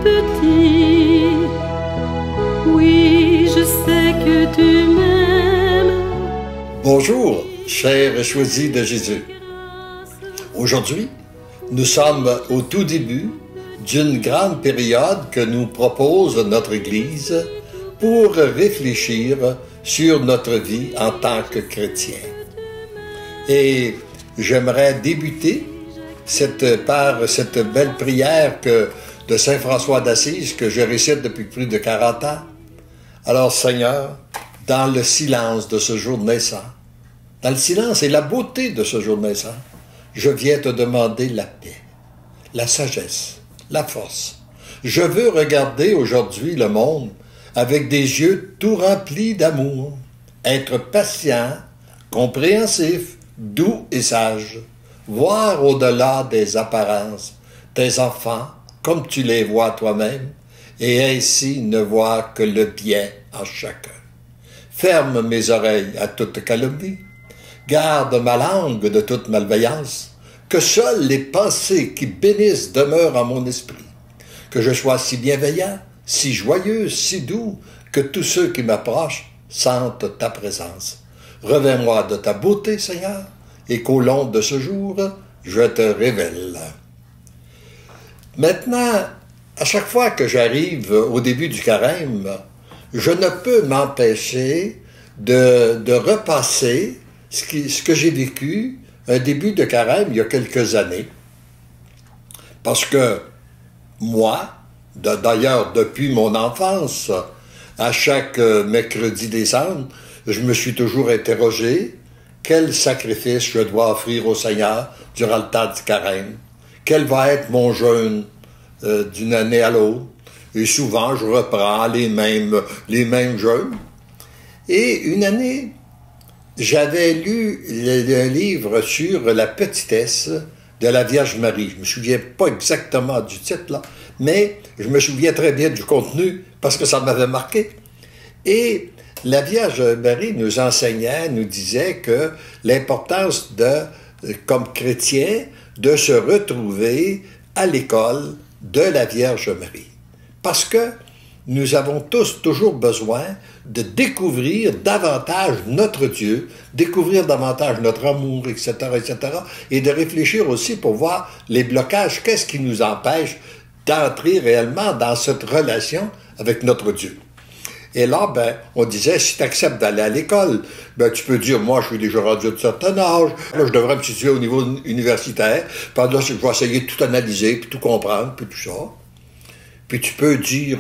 petit. Oui, je sais que tu m'aimes. Bonjour, chers choisis de Jésus. Aujourd'hui, nous sommes au tout début d'une grande période que nous propose notre Église pour réfléchir sur notre vie en tant que chrétien. Et j'aimerais débuter par cette belle prière de Saint François d'Assise que je récite depuis plus de 40 ans. Alors Seigneur, dans le silence de ce jour naissant, dans le silence et la beauté de ce jour naissant, je viens te demander la paix, la sagesse, la force. Je veux regarder aujourd'hui le monde avec des yeux tout remplis d'amour, être patient, compréhensif, doux et sage, voir au-delà des apparences tes enfants comme tu les vois toi-même, et ainsi ne voir que le bien en chacun. Ferme mes oreilles à toute calomnie, garde ma langue de toute malveillance, que seules les pensées qui bénissent demeurent en mon esprit, que je sois si bienveillant, si joyeux, si doux, que tous ceux qui m'approchent sentent ta présence. Revins-moi de ta beauté, Seigneur, et qu'au long de ce jour, je te révèle. Maintenant, à chaque fois que j'arrive au début du carême, je ne peux m'empêcher de repasser ce que j'ai vécu un début de carême il y a quelques années. Parce que moi, d'ailleurs depuis mon enfance, à chaque mercredi décembre, je me suis toujours interrogé quel sacrifice je dois offrir au Seigneur durant le temps du carême. Quel va être mon jeûne d'une année à l'autre? Et souvent, je reprends les mêmes jeûnes. Et une année, j'avais lu un livre sur la petitesse de la Vierge Marie. Je me souviens pas exactement du titre, là, mais je me souviens très bien du contenu parce que ça m'avait marqué. Et la Vierge Marie nous enseignait, nous disait que l'importance comme chrétien, de se retrouver à l'école de la Vierge Marie. Parce que nous avons tous toujours besoin de découvrir davantage notre Dieu, découvrir davantage notre amour, etc., et de réfléchir aussi pour voir les blocages, qu'est-ce qui nous empêche d'entrer réellement dans cette relation avec notre Dieu. Et là, on disait, si tu acceptes d'aller à l'école, tu peux dire, moi, je suis déjà rendu de certain âge, là, je devrais me situer au niveau universitaire, puis là, je vais essayer de tout analyser, puis tout comprendre, puis tout ça. Puis tu peux dire,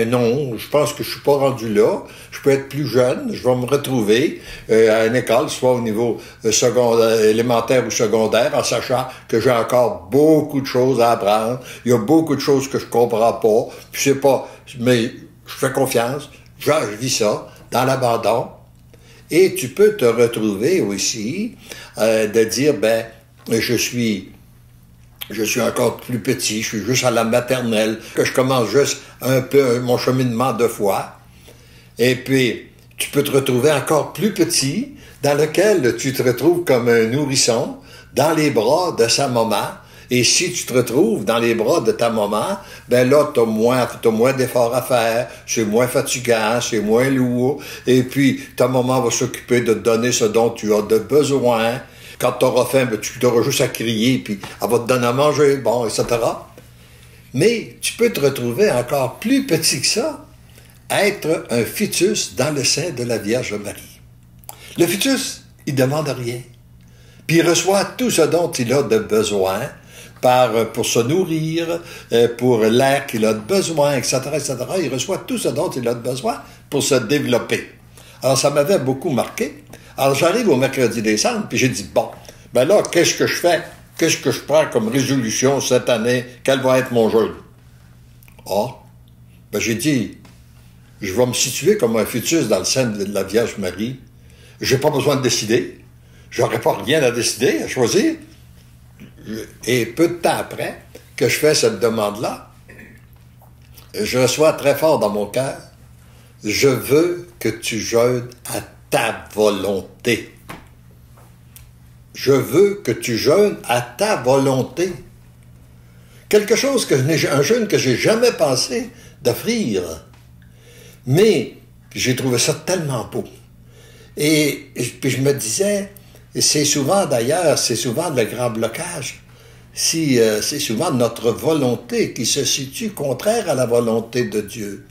non, je pense que je suis pas rendu là, je peux être plus jeune, je vais me retrouver à une école, soit au niveau élémentaire ou secondaire, en sachant que j'ai encore beaucoup de choses à apprendre, il y a beaucoup de choses que je comprends pas, puis c'est pas, mais je fais confiance, je vis ça dans l'abandon. Et tu peux te retrouver aussi de dire, je suis encore plus petit, je suis juste à la maternelle, que je commence juste un peu mon cheminement de foi. Et puis, tu peux te retrouver encore plus petit, dans lequel tu te retrouves comme un nourrisson, dans les bras de sa maman. Et si tu te retrouves dans les bras de ta maman, là, t'as moins d'efforts à faire, c'est moins fatigant, c'est moins lourd. Et puis, ta maman va s'occuper de te donner ce dont tu as de besoin. Quand tu auras faim, tu auras juste à crier, puis elle va te donner à manger, etc. Mais tu peux te retrouver encore plus petit que ça, être un fœtus dans le sein de la Vierge Marie. Le fœtus, il demande rien. Puis il reçoit tout ce dont il a de besoin, pour se nourrir, pour l'air qu'il a de besoin, etc., etc. Il reçoit tout ce dont il a de besoin pour se développer. Alors, ça m'avait beaucoup marqué. Alors, j'arrive au mercredi décembre, puis j'ai dit, là, qu'est-ce que je fais? Qu'est-ce que je prends comme résolution cette année? Quel va être mon jeûne? J'ai dit, je vais me situer comme un fœtus dans le sein de la Vierge Marie. J'ai pas besoin de décider. J'aurais pas rien à décider, à choisir. Et peu de temps après que je fais cette demande-là, je reçois très fort dans mon cœur, je veux que tu jeûnes à ta volonté. Je veux que tu jeûnes à ta volonté. Quelque chose un jeûne que j'ai jamais pensé d'offrir. Mais j'ai trouvé ça tellement beau. Et puis je me disais, et c'est souvent d'ailleurs, c'est souvent le grand blocage, c'est souvent notre volonté qui se situe contraire à la volonté de Dieu.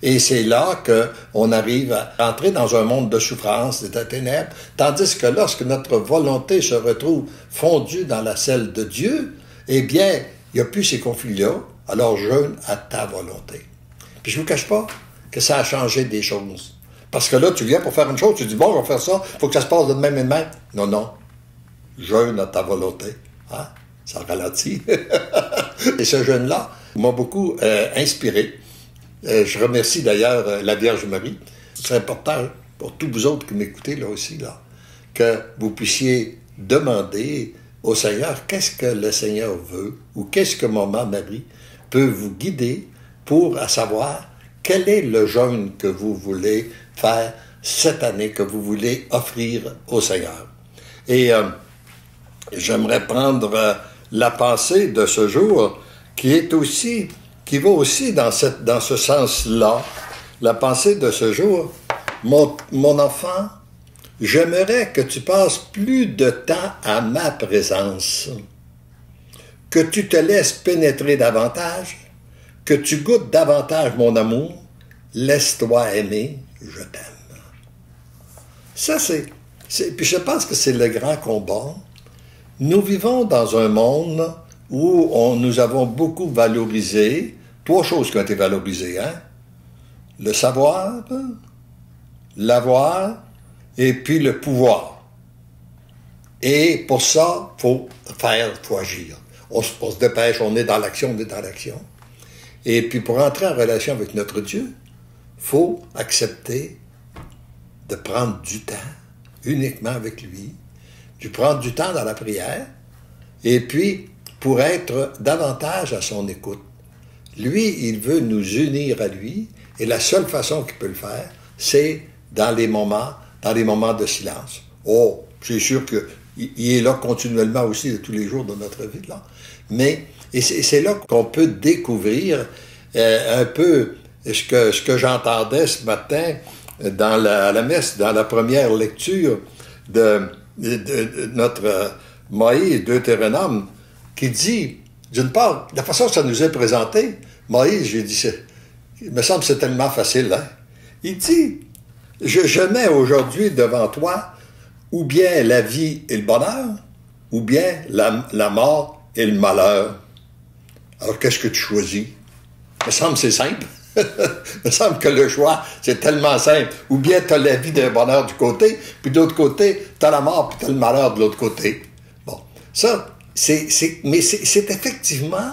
Et c'est là qu'on arrive à entrer dans un monde de souffrance, de ténèbres, tandis que lorsque notre volonté se retrouve fondue dans la celle de Dieu, eh bien, il n'y a plus ces conflits-là, alors jeûne à ta volonté. Puis je ne vous cache pas que ça a changé des choses. Parce que là, tu viens pour faire une chose, tu dis, bon, je vais faire ça, il faut que ça se passe de même et de même. Non, non, jeûne à ta volonté. Hein? Ça ralentit. Et ce jeûne-là m'a beaucoup inspiré. Je remercie d'ailleurs la Vierge Marie. C'est important pour tous vous autres qui m'écoutez là aussi, là, que vous puissiez demander au Seigneur qu'est-ce que le Seigneur veut ou qu'est-ce que Maman Marie peut vous guider pour savoir quel est le jeûne que vous voulez faire cette année, que vous voulez offrir au Seigneur. Et j'aimerais prendre la pensée de ce jour qui va aussi dans ce sens-là. La pensée de ce jour, mon enfant, j'aimerais que tu passes plus de temps à ma présence, que tu te laisses pénétrer davantage, que tu goûtes davantage mon amour, laisse-toi aimer, je t'aime. Ça, puis je pense que c'est le grand combat. Nous vivons dans un monde où nous avons beaucoup valorisé 3 choses qui ont été valorisées, hein? Le savoir, l'avoir, et puis le pouvoir. Et pour ça, il faut agir. On se dépêche, on est dans l'action, Et puis pour entrer en relation avec notre Dieu, il faut accepter de prendre du temps uniquement avec lui, de prendre du temps dans la prière, et puis pour être davantage à son écoute. Lui, il veut nous unir à lui, et la seule façon qu'il peut le faire, c'est dans les moments de silence. Oh, c'est sûr qu'il est là continuellement aussi de tous les jours de notre vie, là. Mais et c'est là qu'on peut découvrir un peu ce que j'entendais ce matin à la messe, dans la première lecture de notre Moïse, Deutéronome, qui dit, d'une part, la façon que ça nous est présenté, Moïse, j'ai dit, il me semble que c'est tellement facile, hein? Il dit, je mets aujourd'hui devant toi ou bien la vie et le bonheur, ou bien la mort et le malheur. Alors, qu'est-ce que tu choisis? Il me semble que c'est simple. Il me semble que le choix, c'est tellement simple. Ou bien tu as la vie et le bonheur du côté, puis de l'autre côté, tu as la mort, puis tu as le malheur de l'autre côté. Bon, ça, mais c'est effectivement...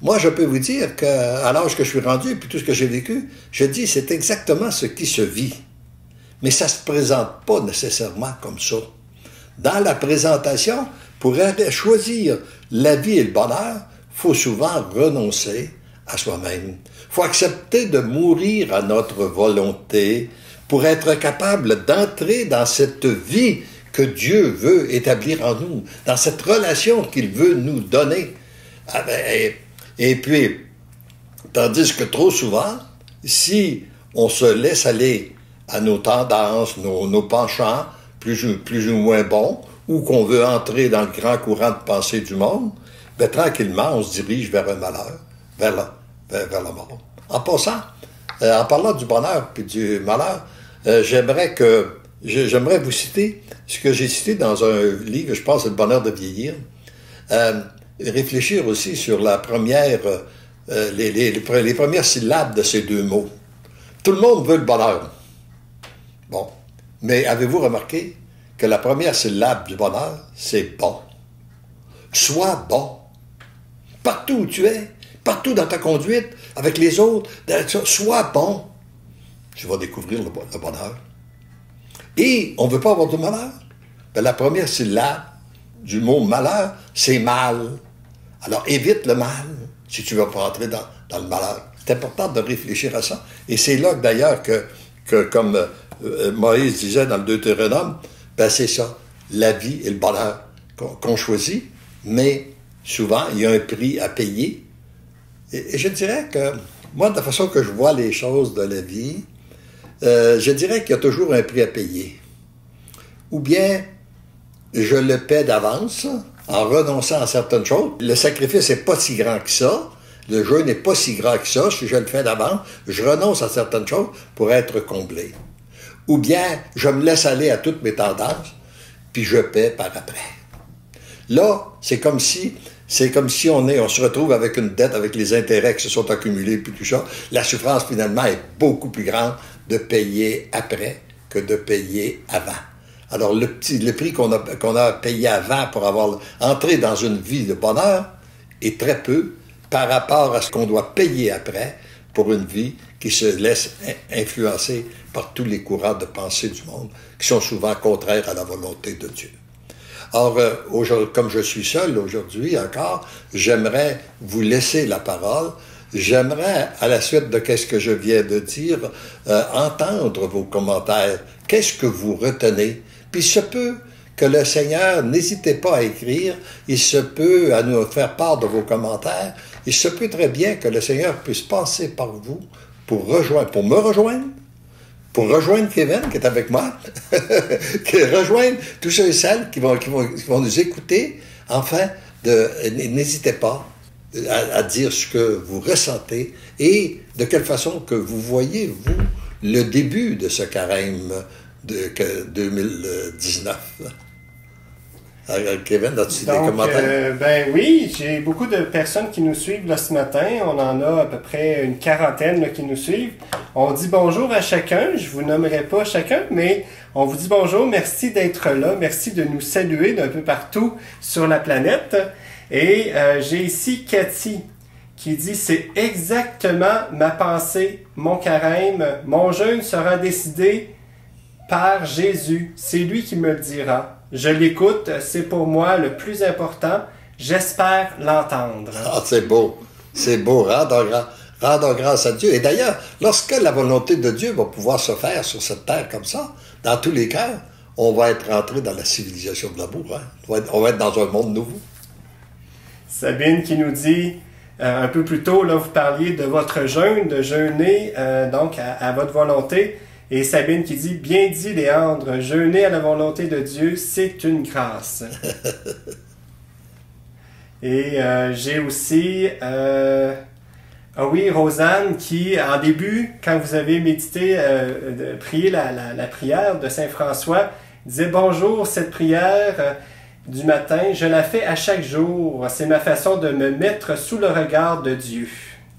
Moi, je peux vous dire qu'à l'âge que je suis rendu, et puis tout ce que j'ai vécu, je dis, c'est exactement ce qui se vit. Mais ça ne se présente pas nécessairement comme ça. Dans la présentation, pour choisir la vie et le bonheur, il faut souvent renoncer à soi-même. Il faut accepter de mourir à notre volonté pour être capable d'entrer dans cette vie que Dieu veut établir en nous, dans cette relation qu'il veut nous donner. Et puis, tandis que trop souvent, si on se laisse aller à nos tendances, nos penchants plus ou moins bons, ou qu'on veut entrer dans le grand courant de pensée du monde, bien, tranquillement, on se dirige vers un malheur, vers la mort. En passant, en parlant du bonheur puis du malheur, j'aimerais vous citer ce que j'ai cité dans un livre, je pense, Le bonheur de vieillir. Réfléchir aussi sur la première, les premières syllabes de ces 2 mots. Tout le monde veut le bonheur. Bon. Mais avez-vous remarqué que la première syllabe du bonheur, c'est bon. Sois bon. Partout où tu es, partout dans ta conduite, avec les autres, sois bon. Tu vas découvrir le bonheur. Et on ne veut pas avoir de malheur. Ben, la première syllabe du mot malheur, c'est mal. Alors évite le mal si tu ne veux pas entrer dans le malheur. C'est important de réfléchir à ça. Et c'est là d'ailleurs que comme Moïse disait dans le Deutéronome, ben c'est ça, la vie et le bonheur qu'on choisit, mais souvent, il y a un prix à payer. Et je dirais que, moi, de la façon que je vois les choses de la vie, je dirais qu'il y a toujours un prix à payer. Ou bien, je le paie d'avance, en renonçant à certaines choses. Le sacrifice n'est pas si grand que ça. Le jeûne n'est pas si grand que ça. Si je le fais d'avance, je renonce à certaines choses pour être comblé. Ou bien, je me laisse aller à toutes mes tendances, puis je paie par après. Là, c'est comme si on se retrouve avec une dette, avec les intérêts qui se sont accumulés, puis tout ça. La souffrance, finalement, est beaucoup plus grande de payer après que de payer avant. Alors, le prix qu'on a payé avant pour avoir entré dans une vie de bonheur est très peu par rapport à ce qu'on doit payer après pour une vie qui se laisse influencer par tous les courants de pensée du monde, qui sont souvent contraires à la volonté de Dieu. Or, comme je suis seul aujourd'hui encore, j'aimerais vous laisser la parole. J'aimerais, à la suite de ce que je viens de dire, entendre vos commentaires. Qu'est-ce que vous retenez? Puis il se peut que le Seigneur, n'hésitez pas à écrire, il se peut à nous faire part de vos commentaires, il se peut très bien que le Seigneur puisse passer par vous pour me rejoindre, pour rejoindre Kevin qui est avec moi, rejoindre tous ceux et celles qui vont nous écouter. Enfin, n'hésitez pas à dire ce que vous ressentez et de quelle façon que vous voyez, vous, le début de ce carême de 2019. Kevin, as-tu des commentaires? Ben oui, j'ai beaucoup de personnes qui nous suivent là, ce matin. On en a à peu près une quarantaine là, qui nous suivent. On dit bonjour à chacun. Je vous nommerai pas chacun, mais on vous dit bonjour. Merci d'être là. Merci de nous saluer d'un peu partout sur la planète. Et j'ai ici Cathy qui dit « C'est exactement ma pensée, mon carême. Mon jeûne sera décidé par Jésus. C'est lui qui me le dira. Je l'écoute, c'est pour moi le plus important. J'espère l'entendre. » Ah, c'est beau. C'est beau. Rendons grâce à Dieu. Et d'ailleurs, lorsque la volonté de Dieu va pouvoir se faire sur cette terre comme ça, dans tous les cœurs, on va être rentré dans la civilisation de l'amour. Hein? On va être dans un monde nouveau. Sabine qui nous dit, un peu plus tôt, là, vous parliez de votre jeûne, de jeûner donc à votre volonté. Et Sabine qui dit, bien dit Léandre, jeûner à la volonté de Dieu, c'est une grâce. Et j'ai aussi, ah oui, Rosanne qui, en début, quand vous avez médité, prié la prière de Saint François, disait, bonjour, cette prière du matin, je la fais à chaque jour. C'est ma façon de me mettre sous le regard de Dieu.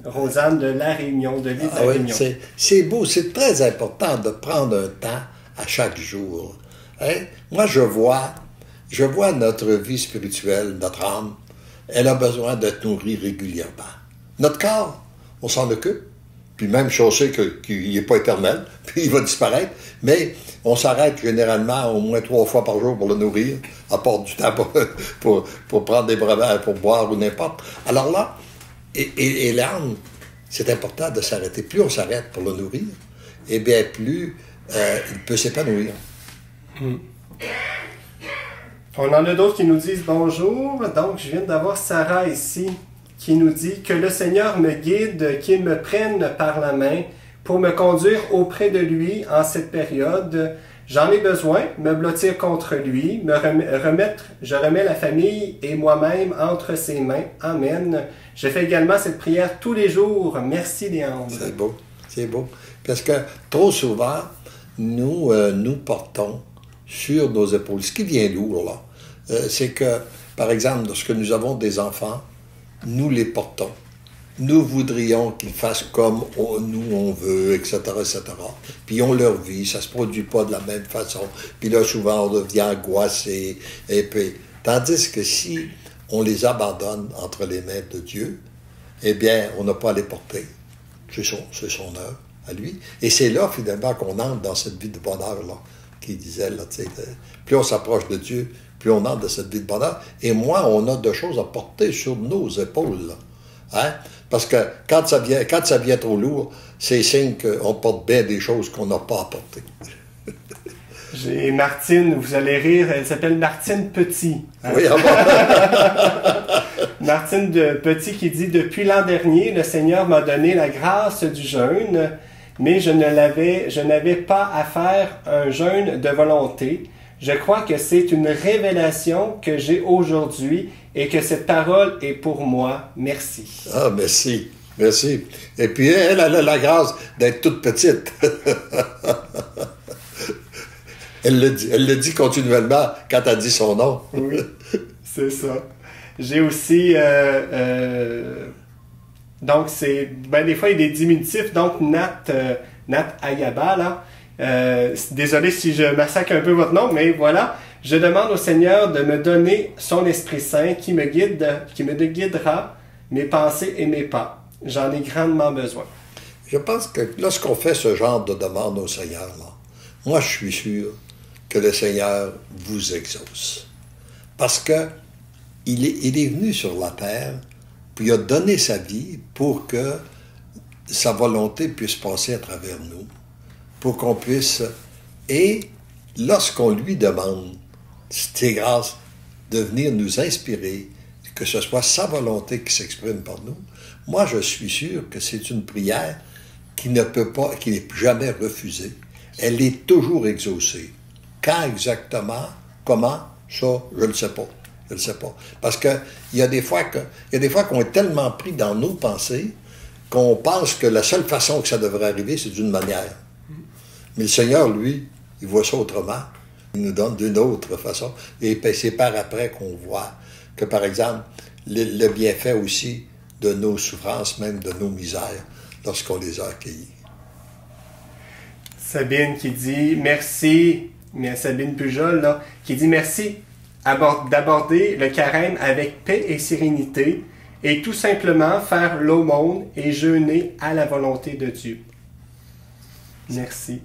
Rosanne de La Réunion, de l'île de La Réunion. Oui, c'est beau, c'est très important de prendre un temps à chaque jour. Hein? Moi, je vois notre vie spirituelle, notre âme, elle a besoin d'être nourrie régulièrement. Notre corps, on s'en occupe, puis même si on sait qu'il n'est pas éternel, puis il va disparaître, mais on s'arrête généralement au moins 3 fois par jour pour le nourrir, à part du temps pour prendre des breuvages, pour boire ou n'importe. Alors là, et l'âme, c'est important de s'arrêter. Plus on s'arrête pour le nourrir, eh bien, plus il peut s'épanouir. On en a d'autres qui nous disent bonjour. Donc, je viens d'avoir Sarah ici qui nous dit que le Seigneur me guide, qu'il me prenne par la main pour me conduire auprès de lui en cette période. J'en ai besoin, me blottir contre lui, je remets la famille et moi-même entre ses mains. Amen. Je fais également cette prière tous les jours. Merci, Léandre. C'est beau. Parce que trop souvent, nous portons sur nos épaules. Ce qui vient lourd, là, c'est que, par exemple, lorsque nous avons des enfants, nous les portons. Nous voudrions qu'ils fassent comme nous on veut, etc., etc. Puis ils ont leur vie, ça se produit pas de la même façon. Puis là, souvent, on devient angoissé. Et puis, tandis que si on les abandonne entre les mains de Dieu, eh bien, on n'a pas à les porter. C'est son œuvre à lui. Et c'est là, finalement, qu'on entre dans cette vie de bonheur, là, qu'il disait, là, tu sais, plus on s'approche de Dieu, plus on entre dans cette vie de bonheur. Et moins on a de choses à porter sur nos épaules, là. Hein? Parce que quand ça vient trop lourd, c'est signe qu'on porte bien des choses qu'on n'a pas à porter. J'ai Martine, vous allez rire, elle s'appelle Martine Petit. Oui, Martine de Petit qui dit « Depuis l'an dernier, le Seigneur m'a donné la grâce du jeûne, mais je n'avais pas à faire un jeûne de volonté. Je crois que c'est une révélation que j'ai aujourd'hui et que cette parole est pour moi. Merci. » Ah, merci. Merci. Et puis, elle a la grâce d'être toute petite. Elle le dit continuellement quand elle dit son nom. Oui, c'est ça. J'ai aussi... donc, c'est... Ben, des fois, il y a des diminutifs. Donc, Nat Ayaba, là. Désolé si je massacre un peu votre nom, mais voilà. Je demande au Seigneur de me donner son Esprit Saint qui me guidera mes pensées et mes pas. J'en ai grandement besoin. Je pense que lorsqu'on fait ce genre de demande au Seigneur, là, moi, je suis sûr que le Seigneur vous exauce. Parce que il est venu sur la terre, puis il a donné sa vie pour que sa volonté puisse passer à travers nous, pour qu'on puisse... Et lorsqu'on lui demande, c'est grâce de venir nous inspirer, que ce soit sa volonté qui s'exprime par nous, moi, je suis sûr que c'est une prière qui n'est jamais refusée. Elle est toujours exaucée. Quand exactement, comment, ça, je ne sais pas. Je ne sais pas. Parce qu'il y a des fois qu'on est tellement pris dans nos pensées qu'on pense que la seule façon que ça devrait arriver, c'est d'une manière. Mais le Seigneur, lui, il voit ça autrement. Il nous donne d'une autre façon. Et c'est par après qu'on voit que, par exemple, le bienfait aussi de nos souffrances, même de nos misères, lorsqu'on les a accueillies. Sabine qui dit merci, mais Sabine Pujol, là, qui dit merci d'aborder le carême avec paix et sérénité et tout simplement faire l'aumône et jeûner à la volonté de Dieu. Merci.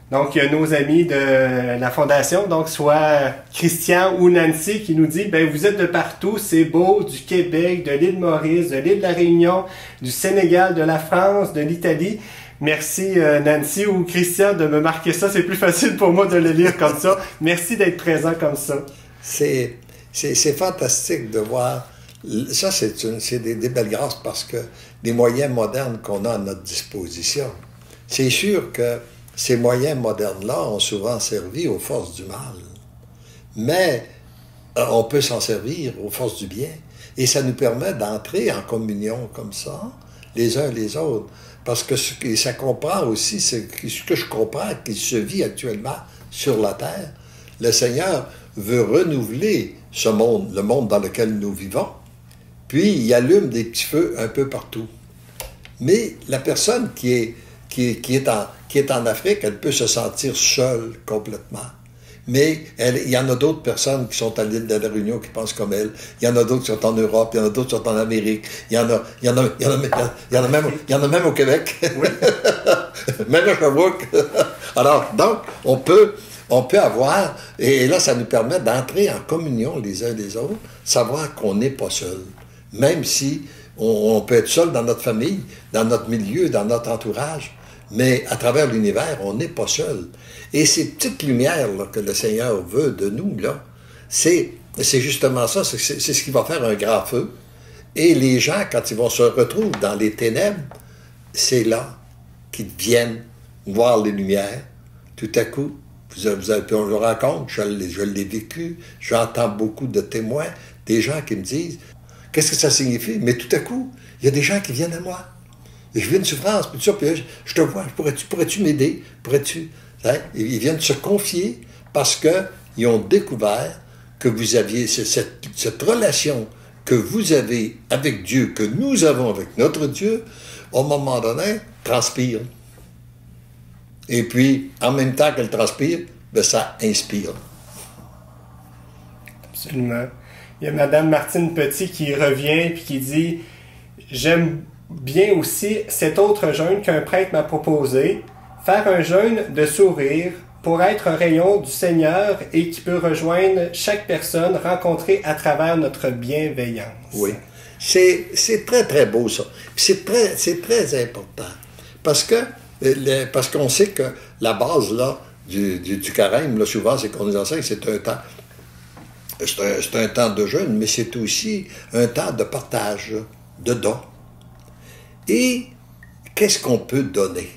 Donc, il y a nos amis de la Fondation, donc soit Christian ou Nancy qui nous dit, ben vous êtes de partout, c'est beau, du Québec, de l'île Maurice, de l'île de la Réunion, du Sénégal, de la France, de l'Italie. Merci Nancy ou Christian de me marquer ça, c'est plus facile pour moi de le lire comme ça. Merci d'être présent comme ça. C'est fantastique de voir, ça c'est des belles grâces parce que les moyens modernes qu'on a à notre disposition, c'est sûr que ces moyens modernes-là ont souvent servi aux forces du mal. Mais on peut s'en servir aux forces du bien. Et ça nous permet d'entrer en communion comme ça, les uns les autres. Parce que ça comprend aussi, ce que je comprends qu'il se vit actuellement sur la terre. Le Seigneur veut renouveler ce monde, le monde dans lequel nous vivons. Puis il allume des petits feux un peu partout. Mais la personne qui est en Afrique, elle peut se sentir seule complètement. Mais il y en a d'autres personnes qui sont à l'île de la Réunion qui pensent comme elle. Il y en a d'autres qui sont en Europe, il y en a d'autres qui sont en Amérique. Il y en a même au Québec. Oui. Même à Sherbrooke. Alors, donc, on peut avoir, et là, ça nous permet d'entrer en communion les uns les autres, savoir qu'on n'est pas seul. Même si on peut être seul dans notre famille, dans notre milieu, dans notre entourage. Mais à travers l'univers, on n'est pas seul. Et ces petites lumières là, que le Seigneur veut de nous, là, c'est justement ça, c'est ce qui va faire un grand feu. Et les gens, quand ils vont se retrouver dans les ténèbres, c'est là qu'ils viennent voir les lumières. Tout à coup, je le raconte, je l'ai vécu, j'entends beaucoup de témoins, des gens qui me disent, qu'est-ce que ça signifie? Mais tout à coup, il y a des gens qui viennent à moi. Je vis une souffrance, puis je te vois, pourrais-tu m'aider? Pourrais-tu? Hein? Ils viennent se confier parce qu'ils ont découvert que vous aviez cette relation que vous avez avec Dieu, que nous avons avec notre Dieu, au moment donné, transpire. Et puis, en même temps qu'elle transpire, ben, ça inspire. Absolument. Il y a Mme Martine Petit qui revient et qui dit « J'aime bien aussi cet autre jeûne qu'un prêtre m'a proposé, faire un jeûne de sourire pour être un rayon du Seigneur et qui peut rejoindre chaque personne rencontrée à travers notre bienveillance. » Oui, c'est très, très beau ça. C'est très important. Parce qu'on sait que la base là, du carême, là, souvent, c'est qu'on nous enseigne, c'est un temps C'est un temps de jeûne, mais c'est aussi un temps de partage, de don. Et qu'est-ce qu'on peut donner?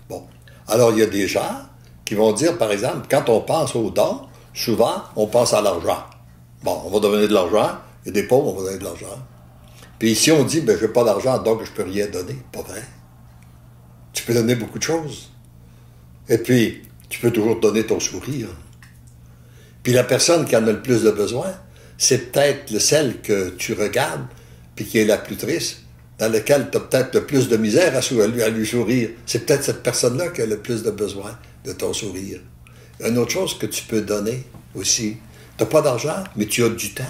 Bon, alors il y a des gens qui vont dire, par exemple, quand on pense aux dons, souvent, on pense à l'argent. Bon, on va donner de l'argent, il y a des pauvres, on va donner de l'argent. Puis ici, on dit, ben, je n'ai pas d'argent, donc je ne peux rien donner. Pas vrai. Tu peux donner beaucoup de choses. Et puis, tu peux toujours donner ton sourire. Puis la personne qui en a le plus de besoin, c'est peut-être celle que tu regardes, puis qui est la plus triste, dans laquelle tu as peut-être le plus de misère à lui sourire. C'est peut-être cette personne-là qui a le plus de besoin de ton sourire. Une autre chose que tu peux donner aussi, tu n'as pas d'argent, mais tu as du temps.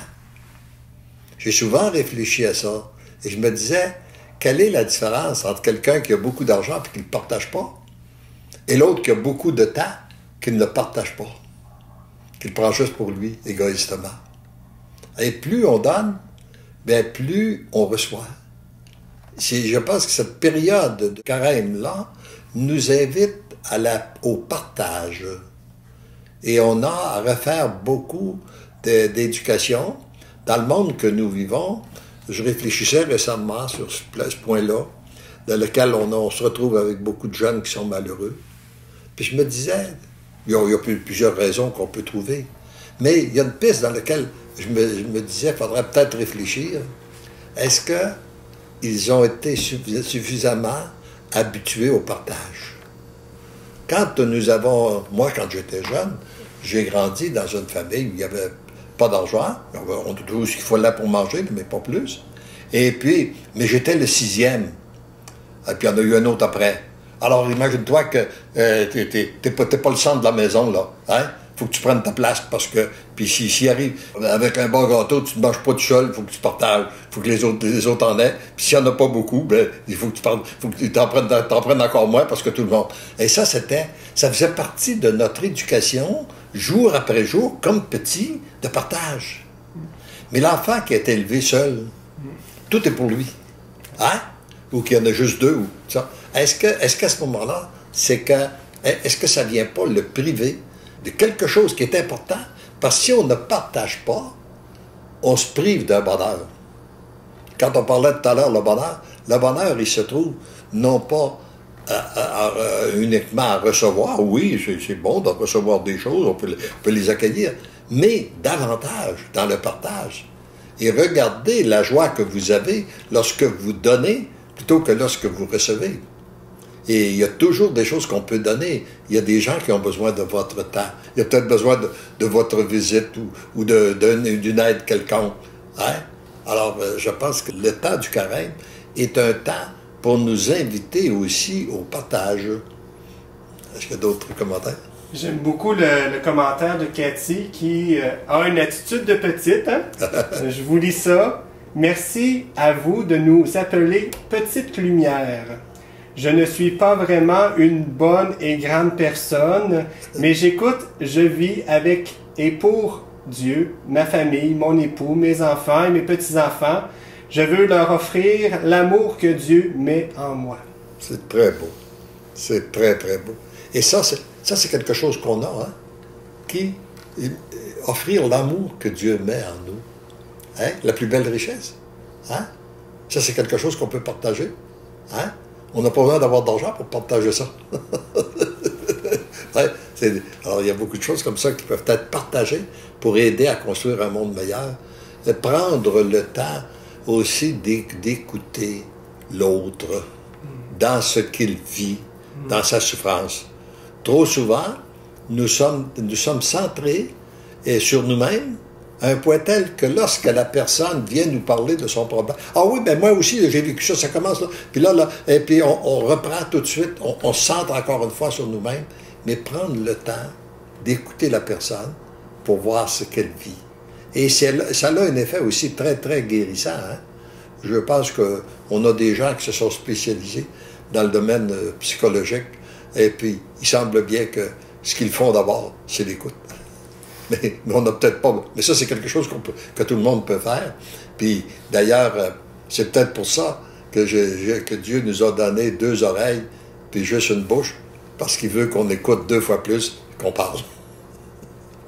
J'ai souvent réfléchi à ça, et je me disais, quelle est la différence entre quelqu'un qui a beaucoup d'argent et qui ne le partage pas, et l'autre qui a beaucoup de temps, qui ne le partage pas, qui le prend juste pour lui, égoïstement. Et plus on donne, bien plus on reçoit. Je pense que cette période de carême-là nous invite au partage. Et on a à refaire beaucoup d'éducation. Dans le monde que nous vivons, je réfléchissais récemment sur ce point-là, dans lequel on se retrouve avec beaucoup de jeunes qui sont malheureux. Puis je me disais, il y a plusieurs raisons qu'on peut trouver, mais il y a une piste dans laquelle je me disais, il faudrait peut-être réfléchir. Est-ce qu'ils ont été suffisamment habitués au partage? Moi, quand j'étais jeune, j'ai grandi dans une famille où il n'y avait pas d'argent, on a tout ce qu'il fallait pour manger, mais pas plus. Et puis, mais j'étais le 6e. Et puis il y en a eu un autre après. Alors imagine-toi que t'es pas le centre de la maison, là. Hein? Faut que tu prennes ta place parce que, puis s'il arrive avec un bon gâteau, tu ne manges pas tout seul, il faut que tu partages, il faut que les autres en aient. Puis s'il n'y en a pas beaucoup, ben, il faut que tu t'en prennes encore moins parce que tout le monde. Et ça faisait partie de notre éducation, jour après jour, comme petit, de partage. Mais l'enfant qui est élevé seul, tout est pour lui. Hein? Ou qu'il y en a juste deux, ou ça. Est-ce qu'à ce moment-là, est-ce que ça ne vient pas le priver de quelque chose qui est important? Parce que si on ne partage pas, on se prive d'un bonheur. Quand on parlait tout à l'heure, le bonheur, il se trouve non pas uniquement à recevoir. Oui, c'est bon de recevoir des choses, on peut les accueillir, mais davantage dans le partage. Et regardez la joie que vous avez lorsque vous donnez plutôt que lorsque vous recevez. Et il y a toujours des choses qu'on peut donner. Il y a des gens qui ont besoin de votre temps. Il y a peut-être besoin de votre visite ou d'une aide quelconque. Hein? Alors, je pense que le temps du carême est un temps pour nous inviter aussi au partage. Est-ce qu'il y a d'autres commentaires? J'aime beaucoup le commentaire de Cathy qui a une attitude de petite. Hein? Je vous lis ça. Merci à vous de nous appeler Petite Lumière. Je ne suis pas vraiment une bonne et grande personne, mais j'écoute, je vis avec et pour Dieu, ma famille, mon époux, mes enfants et mes petits-enfants. Je veux leur offrir l'amour que Dieu met en moi. C'est très beau. C'est très, très beau. Et ça, c'est quelque chose qu'on a, hein? Offrir l'amour que Dieu met en nous. Hein? La plus belle richesse. Hein? Ça, c'est quelque chose qu'on peut partager. Hein? On n'a pas besoin d'avoir d'argent pour partager ça. Ouais, alors, il y a beaucoup de choses comme ça qui peuvent être partagées pour aider à construire un monde meilleur. Et prendre le temps aussi d'écouter l'autre dans ce qu'il vit, dans sa souffrance. Trop souvent, nous sommes centrés sur nous-mêmes, à un point tel que lorsque la personne vient nous parler de son problème, « Ah oui, ben moi aussi, j'ai vécu ça, ça commence là. » Puis là, et puis on reprend tout de suite, on se centre encore une fois sur nous-mêmes, mais prendre le temps d'écouter la personne pour voir ce qu'elle vit. Et ça a un effet aussi très, très guérissant. Hein? Je pense qu'on a des gens qui se sont spécialisés dans le domaine psychologique, et puis il semble bien que ce qu'ils font d'abord, c'est l'écoute. Mais on n'a peut-être pas... Mais ça, c'est quelque chose que tout le monde peut faire. Puis, d'ailleurs, c'est peut-être pour ça que Dieu nous a donné 2 oreilles puis juste une bouche, parce qu'il veut qu'on écoute 2 fois plus qu'on parle.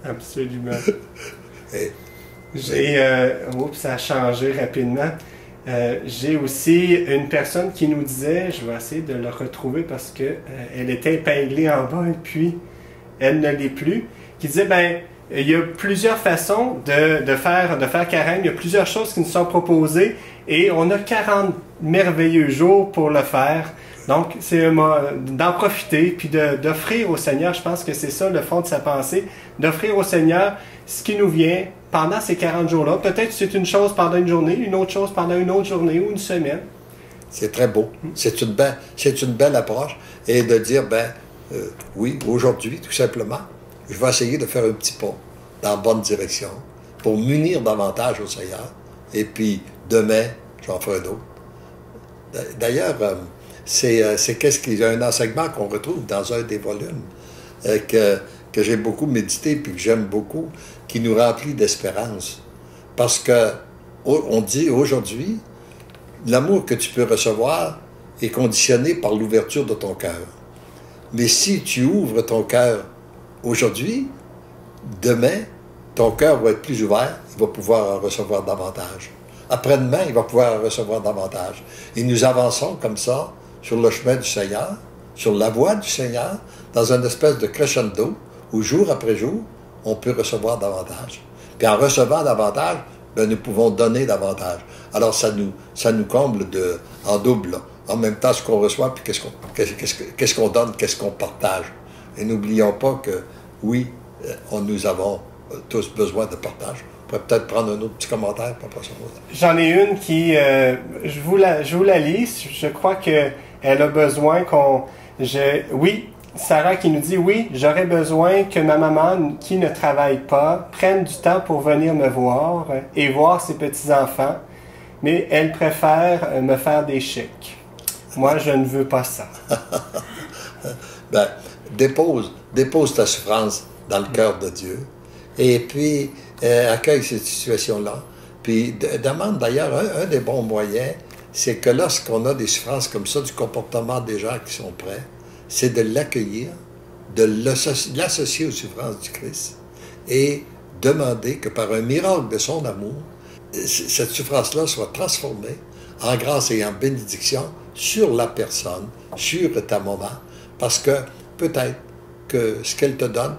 Absolument. Et, Oups, ça a changé rapidement. J'ai aussi une personne qui nous disait, je vais essayer de le retrouver parce que elle était épinglée en bas et puis elle ne l'est plus, qui disait, ben, il y a plusieurs façons de faire carême, il y a plusieurs choses qui nous sont proposées et on a 40 merveilleux jours pour le faire. Donc, c'est d'en profiter puis d'offrir au Seigneur, je pense que c'est ça le fond de sa pensée, d'offrir au Seigneur ce qui nous vient pendant ces 40 jours-là. Peut-être que c'est une chose pendant une journée, une autre chose pendant une autre journée ou une semaine. C'est très beau. C'est une belle approche. Et de dire, oui, aujourd'hui, tout simplement, je vais essayer de faire un petit pas dans la bonne direction pour m'unir davantage au Seigneur. Et puis, demain, j'en ferai un autre. D'ailleurs, c'est un enseignement qu'on retrouve dans un des volumes que j'ai beaucoup médité puis que j'aime beaucoup, qui nous remplit d'espérance. Parce que on dit aujourd'hui, l'amour que tu peux recevoir est conditionné par l'ouverture de ton cœur. Mais si tu ouvres ton cœur aujourd'hui, demain, ton cœur va être plus ouvert, il va pouvoir en recevoir davantage. Après-demain, il va pouvoir en recevoir davantage. Et nous avançons comme ça sur le chemin du Seigneur, sur la voie du Seigneur, dans une espèce de crescendo, où jour après jour, on peut recevoir davantage. Puis en recevant davantage, nous pouvons donner davantage. Alors ça nous comble en double, là. En même temps ce qu'on reçoit, puis qu'est-ce qu'on donne, qu'est-ce qu'on partage. Et n'oublions pas que, oui, nous avons tous besoin de partage. On pourrait peut-être prendre un autre petit commentaire pour passer au mot. J'en ai une qui, je vous la lis, je crois qu'elle a besoin oui, Sarah qui nous dit, oui, j'aurais besoin que ma maman, qui ne travaille pas, prenne du temps pour venir me voir et voir ses petits-enfants, mais elle préfère me faire des chèques. Moi, je ne veux pas ça. Dépose ta souffrance dans le cœur de Dieu et puis accueille cette situation-là. Puis demande d'ailleurs, un des bons moyens, c'est que lorsqu'on a des souffrances comme ça, du comportement des gens qui sont prêts, c'est de l'accueillir, de l'associer aux souffrances du Christ et demander que par un miracle de son amour, cette souffrance-là soit transformée en grâce et en bénédiction sur la personne, sur ta maman, parce que peut-être que ce qu'elle te donne,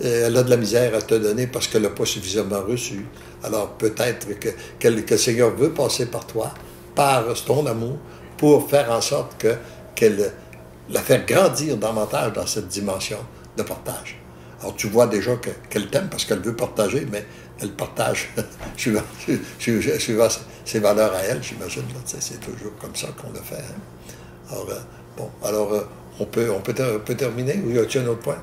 elle a de la misère à te donner parce qu'elle n'a pas suffisamment reçu. Alors peut-être que le Seigneur veut passer par toi, par ton amour, pour faire en sorte qu'elle la faire grandir davantage dans cette dimension de partage. Alors tu vois déjà qu'elle t'aime parce qu'elle veut partager, mais elle partage suivant ses valeurs à elle, j'imagine. C'est toujours comme ça qu'on le fait. Hein? Alors, on peut terminer, ou y a-t-il un autre point?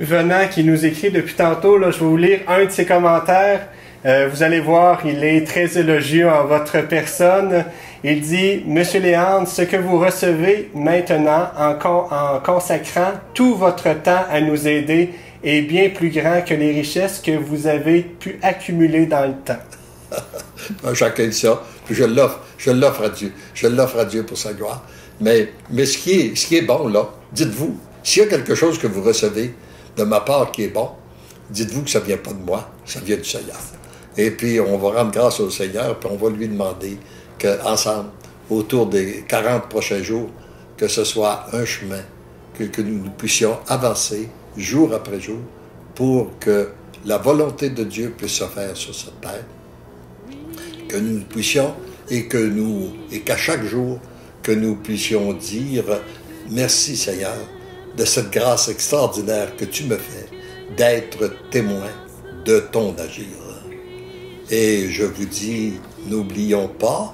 Venant qui nous écrit depuis tantôt, là, je vais vous lire un de ses commentaires. Vous allez voir, il est très élogieux en votre personne. Il dit, Monsieur Léandre, ce que vous recevez maintenant en consacrant tout votre temps à nous aider est bien plus grand que les richesses que vous avez pu accumuler dans le temps. Chacun dit ça, puis je l'offre à Dieu. Je l'offre à Dieu pour sa gloire. Mais ce qui est bon, là, dites-vous, s'il y a quelque chose que vous recevez de ma part qui est bon, dites-vous que ça ne vient pas de moi, ça vient du Seigneur. Et puis, on va rendre grâce au Seigneur, puis on va lui demander qu'ensemble, autour des 40 prochains jours, que ce soit un chemin, que nous puissions avancer jour après jour pour que la volonté de Dieu puisse se faire sur cette terre, que nous puissions et qu'à chaque jour, que nous puissions dire merci Seigneur de cette grâce extraordinaire que tu me fais d'être témoin de ton agir. Et je vous dis, n'oublions pas,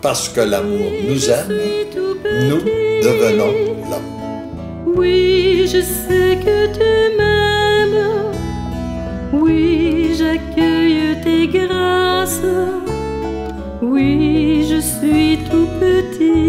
parce que l'amour nous aime, nous devenons l'amour. Oui, je sais que tu m'aimes. Oui, j'accueille tes grâces. Oui, je suis tout petit.